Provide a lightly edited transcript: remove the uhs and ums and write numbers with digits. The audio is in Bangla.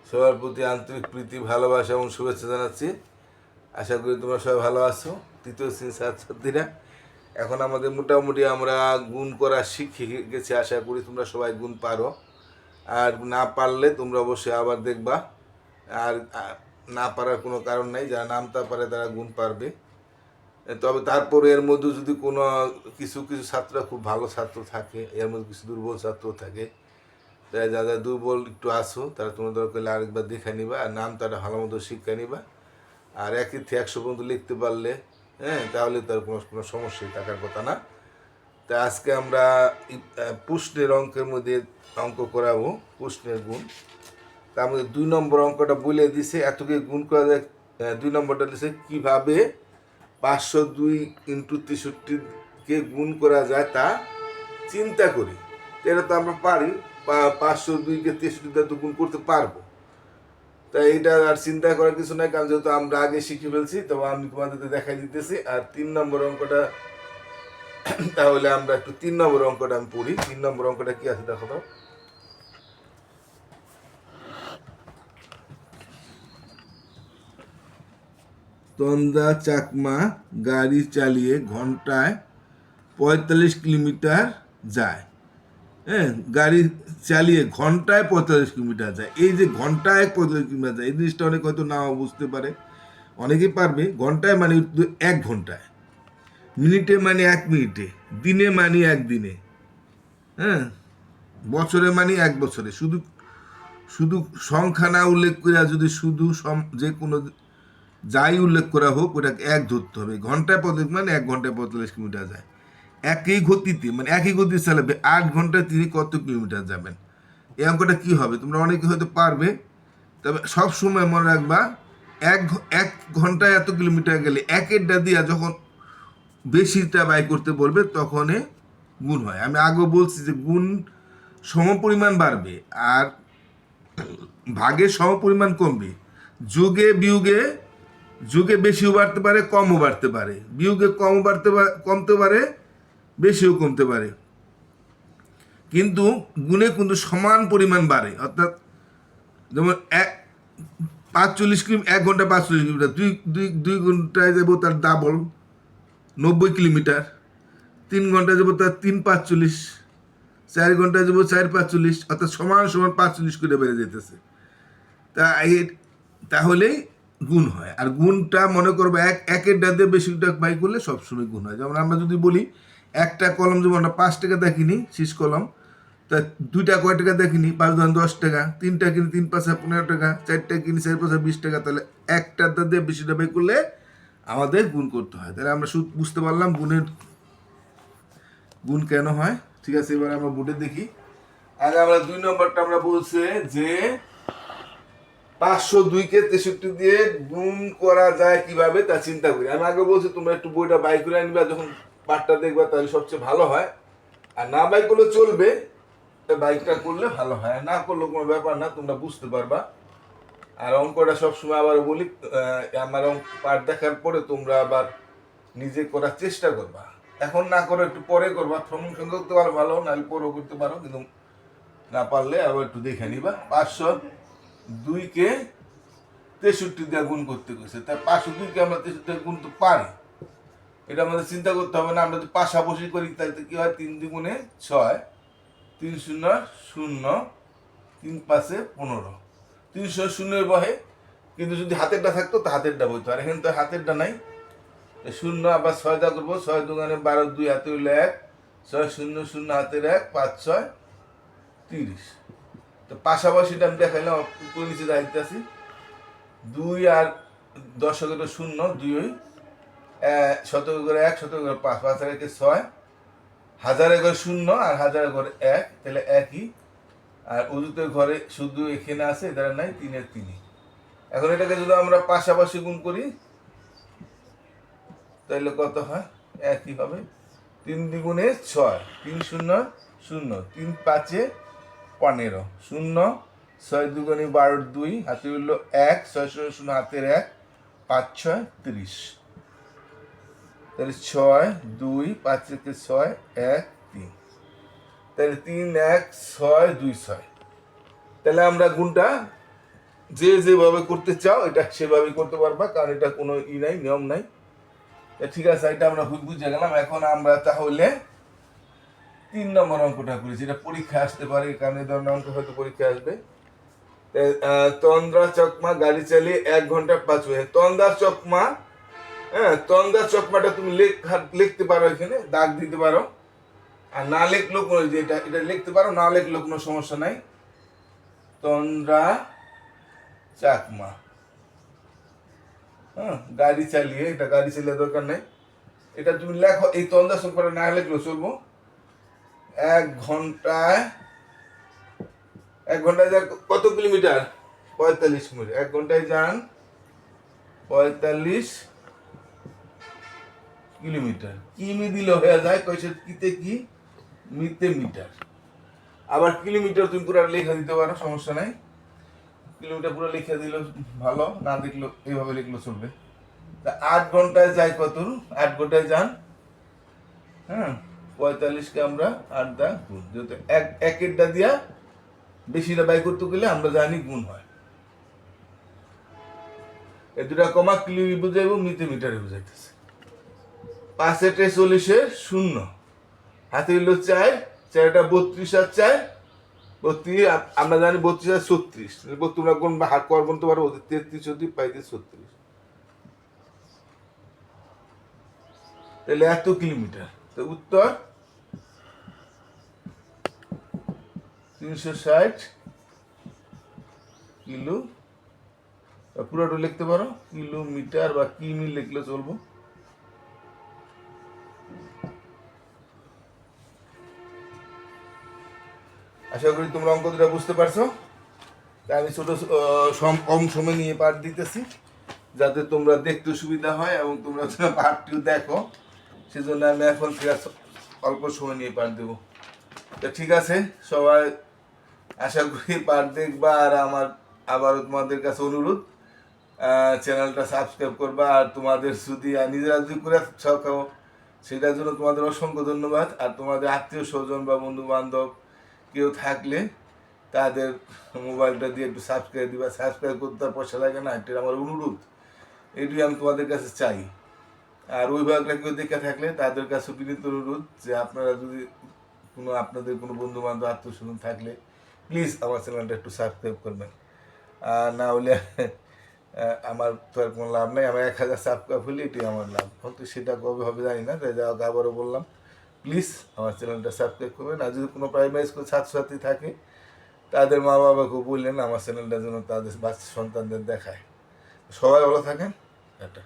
সবার প্রতি আন্তরিক প্রীতি, ভালোবাসা এবং শুভেচ্ছা জানাচ্ছি। আশা করি তোমরা সবাই ভালো আছো। তৃতীয় শ্রেণীর ছাত্রছাত্রীরা, এখন আমাদের মোটামুটি আমরা গুণ করা শিখে গেছি। আশা করি তোমরা সবাই গুণ পারো। আর না পারলে তোমরা অবশ্যই আবার দেখবা। আর না পারার কোনো কারণ নাই, যারা নামতা পারে তারা গুণ পারবে। তবে তারপরে এর মধ্যে যদি কোনো কিছু কিছু ছাত্র খুব ভালো ছাত্র থাকে, এর মধ্যে কিছু দুর্বল ছাত্র থাকে, তাই যারা দুর্বল একটু আসো তারা তোমরা দরকার হলে আরেকবার দেখে নিবা, আর নাম তারা ভালো মতো শিক্ষা নিবা। আর 1 থেকে 100 পর্যন্ত লিখতে পারলে তাহলে তার কোনো কোনো সমস্যাই থাকার কথা না। তা আজকে আমরা প্রশ্নের অঙ্কের মধ্যে অঙ্ক করাবো, প্রশ্নের গুণ। তার মধ্যে 2 নম্বর অঙ্কটা বলে দিছে, এতকে গুণ করা যায়। 2 নম্বরটা দিছে কীভাবে 502 ইন্টু 63-কে গুণ করা যায় তা চিন্তা করি। এটা তো আমরা পারি, 502-কে 63 তো গুণ করতে পারবো। তাই এটা আর চিন্তা করার কিছু নাই, কারণ যেহেতু আমরা আগে শিখে ফেলছি। তবে আমি তোমাদের দেখাই দিতেছি। আর 3 নম্বর অঙ্কটা, তাহলে আমরা একটু 3 নম্বর অঙ্কটা আমি পড়ি। 3 নম্বর অঙ্কটা কি আছে দেখো তো। তন্দা চাকমা গাড়ি চালিয়ে ঘন্টায় 45 কিলোমিটার যায়। গাড়ি চালিয়ে ঘন্টায় 45 কিলোমিটার যায়। এই যে ঘন্টায় 45 কিলোমিটার যায়, এই জিনিসটা অনেক হয়তো নাও বুঝতে পারে, অনেকেই পারবে। ঘন্টায় মানে 1 ঘন্টায়, মিনিটে মানে 1 মিনিটে, দিনে মানে 1 দিনে, বছরে মানে 1 বছরে। শুধু শুধু সংখ্যা না উল্লেখ করে যদি শুধু যে কোনো যাই উল্লেখ করা হোক ওটাকে 1 ধরতে হবে। ঘন্টায় 45 মানে 1 ঘন্টায় 45 কিলোমিটার যায়। একই গতিতে মানে একই গতিতে চালাবে, 8 ঘন্টায় তিনি কত কিলোমিটার যাবেন। এই অঙ্কটা কী হবে তোমরা অনেকে হয়তো পারবে। তবে সব সময় মনে রাখবা, এক ঘন্টায় এত কিলোমিটার গেলে একেরটা দিয়া যখন বেশিটা ব্যয় করতে বলবে তখনই গুণ হয়। আমি আগেও বলছি যে গুণ সমপরিমাণ বাড়বে আর ভাগের সমপরিমাণ কমবে। যোগে বিয়োগে, যোগে বেশিও বাড়তে পারে, কমও বাড়তে পারে। বিয়োগে কমও কমতে পারে, বেশিও কমতে পারে। কিন্তু গুণে কিন্তু সমান পরিমাণ বাড়ে। অর্থাৎ যেমন 45 কিলোমিটার 1 ঘন্টা 45 কিলোমিটার, দুই ঘন্টায় যাবো তার ডাবল 90 কিলোমিটার। 3 ঘন্টায় যাবো তার 3×45, 4 ঘন্টায় যাবো 4×45, অর্থাৎ সমান সমান 45 করে বেড়ে যেতেছে। তাহলেই গুণ হয়। আর গুণটা মনে করবো একের ডাতে বেশিটা বাই করলে সবসময় গুণ হয়। যেমন আমরা যদি বলি একটা কলম যেমন আমরা 5 টাকা দেখিনি শীষ কলম, তা 2টা কয় টাকা দেখিনি, 5 ধরেন 10 টাকা, 3টা কিনি 3×5 15 টাকা, 4টা কিনি 4×5 20 টাকা। তাহলে একটা দিয়ে বেশিটা বাই করলে আমাদের গুণ করতে হয়। তাহলে আমরা বুঝতে পারলাম গুণ কেন হয়। ঠিক আছে, এবার আমরা বোর্ডে দেখি। আগে আমরা 2 নম্বরটা আমরা বলছে যে 502-কে 63 দিয়ে গুণ করা যায় কিভাবে তা চিন্তা করি। আমি আগে বলছি তোমরা একটু বইটা বাই করে আনবা, যখন পাঠটা দেখবা তাহলে সবচেয়ে ভালো হয়। আর না বাই করলে চলবে, বাইকটা করলে ভালো হয়। না করলে কোনো ব্যাপার না, তোমরা বুঝতে পারবা। আর অঙ্কটা সবসময় আবার বলি, আমার অঙ্ক পাঠ দেখার পরে তোমরা আবার নিজে করার চেষ্টা করবা। এখন না করো, একটু পরে করবা। সঙ্গে করতে পারো ভালো, নাহলে পরেও করতে পারো, কিন্তু না পারলে আবার একটু দেখে নিবা। 502-কে 63 দিয়ে গুণ করতে গেছে, তাই 502-কে আমরা 63 দিয়ে গুণ তো পারি। এটা আমাদের চিন্তা করতে হবে না। আমরা যদি পাশাপাশি করি তাহলে কি হয়, 3 2 6, 3 0 0, 3 5 15, 300 শূন্যের বহে। কিন্তু যদি হাতেরটা থাকতো তো হাতেরটা বইতো, আর এখানে তো হাতেরটা নাই। 0 আবার 6 দা করবো, 6 2 12, 2 হাতে হইলো 1, 6 0 0 হাতের 1, 5 6 30। তো পাশাপাশিটা আমি দেখাইলাম, উপরে নিচে দাঁড়িয়ে আছি। 2 আর 10 করে 0, 2 শতক করে 1, শতক করে 5, 5 আর 1 6, হাজারে ঘরে 0 আর হাজারে ঘরে 1, তাহলে একই। আর উজুতের ঘরে শুধু এখানে আছে, এদের নাই, 3 এর 3। এখন এটাকে যদি আমরা পাশাপাশি গুণ করি তাহলে কত হয়, একই হবে। 3 2 6, 3 0 0, 3 5 15, 0 6 2 12, 2 হাতে হইলো 1, 6 0 0 হাতের 1, 5 6 30। তাহলে 6 2 5 থেকে 6 1 3, তাহলে 3 1 6 2 6। তাহলে আমরা গুণটা যে যেভাবে করতে চাও এটা সেভাবে করতে পারবা, কারণ এটা কোনো নাই, নিয়ম নাই। ঠিক আছে, এটা আমরা বুঝে গেলাম। এখন আমরা তাহলে 3 নম্বর অঙ্কটা করেছি, এটা পরীক্ষা আসতে পারে, কারণ এই ধরনের অঙ্ক হয়তো পরীক্ষা আসবে। তন্দ্রা চকমা গাড়ি চালিয়ে 1 ঘন্টা 5 মিনিট। তন্দ্রা চকমা, হ্যাঁ, তন্দ্রা চকমাটা তুমি লিখতে পারো, এখানে দাগ দিতে পারো। আর না লিখলেও কোনো, যে এটা লিখতে পারো, না লিখলেও কোনো সমস্যা নাই। তন্দ্রা চাকমা, হ্যাঁ, গাড়ি চালিয়ে, এটা গাড়ি চালিয়ে দরকার নেই, এটা তুমি লেখো। এই তন্দ্রা চকমাটা না লিখলেও চলবো। 1 ঘন্টায়, 1 ঘন্টায় যান কত কিলোমিটার? 45 কিলোমিটার। 1 ঘন্টায় যান 45 কিলোমিটার। কিমি দিলে হয়ে যায়, কইছে কিতে কি, মিতে মিটার। আবার কিলোমিটার তুমি পুরো লেখা দিতে পারো, সমস্যা নাই। কিলোমিটার পুরো লিখে দিলে ভালো, না দেখলেও এইভাবে লিখলে চলবে। 8 ঘন্টায় যাই কত? 8 ঘন্টায় যান, হ্যাঁ, 45কে আমরা 8 দা গুণ, যেহেতু একেরটা দিয়া বেশিটা বাই করতে গেলে আমরা জানি গুণ হয়। এই দুটা কমা কিলো বুঝাইব, মিতে মিটারে বুঝাইতেছে। 5-40 শূন্য, হাতে হইল 4, 4টা 32 আর 4 32, আমরা জানি 32 আর 36। তোমরা কোন হাত কর বলতে পারো, 33 যদি পাইতে 36, তাহলে এত কিলোমিটার। তো উত্তর 360 কিলো। পুরোটা লিখতে পারো কিলোমিটার বা কিমি লিখলে চলবো। আশা করি তোমরা অঙ্ক দুটা বুঝতে পারছো। তাই আমি ছোট কম সময় নিয়ে পাঠ দিতেছি, যাতে তোমরা দেখতে সুবিধা হয় এবং তোমরা পাঠটিও দেখো। সেজন্য আমি এখন অল্প সময় নিয়ে পাঠ দেবো। তো ঠিক আছে, সবাই আশা করি পাঠ দেখবা। আর আমার আবারও তোমাদের কাছে অনুরোধ, চ্যানেলটা সাবস্ক্রাইব করবা। আর তোমাদের যদি নিজেরা যদি করে খাও, সেটার জন্য তোমাদের অসংখ্য ধন্যবাদ। আর তোমাদের আত্মীয় স্বজন বা বন্ধু বান্ধব কেউ থাকলে তাদের মোবাইলটা দিয়ে একটু সাবস্ক্রাইব দিবা। সাবস্ক্রাইব করতে আর পয়সা লাগে না, এটা আমার অনুরোধ, এটি আমি তোমাদের কাছে চাই। আর অভিভাবকরা কেউ দেখে থাকলে তাদের কাছে বিনীত অনুরোধ, যে আপনারা যদি আপনাদের কোনো বন্ধু বান্ধব আত্মীয় স্বজন থাকলে প্লিজ আমার চ্যানেলটা একটু সাবস্ক্রাইব করবেন। আর না হলে আমার তো আর কোনো লাভ নেই। আমার 1000 সাবস্ক্রাইব হলে এটি আমার লাভ, কিন্তু সেটা কবে হবে জানি না। তাই যা আবারও বললাম, প্লিজ আমার চ্যানেলটা সাবস্ক্রাইব করবেন। আর যদি কোনো প্রাইমারি স্কুল ছাত্রছাত্রী থাকে, তাদের মা বাবাকে বললেন আমার চ্যানেলটা যেন তাদের বাচ্চা সন্তানদের দেখায়। সবাই ভালো থাকেন, এটা।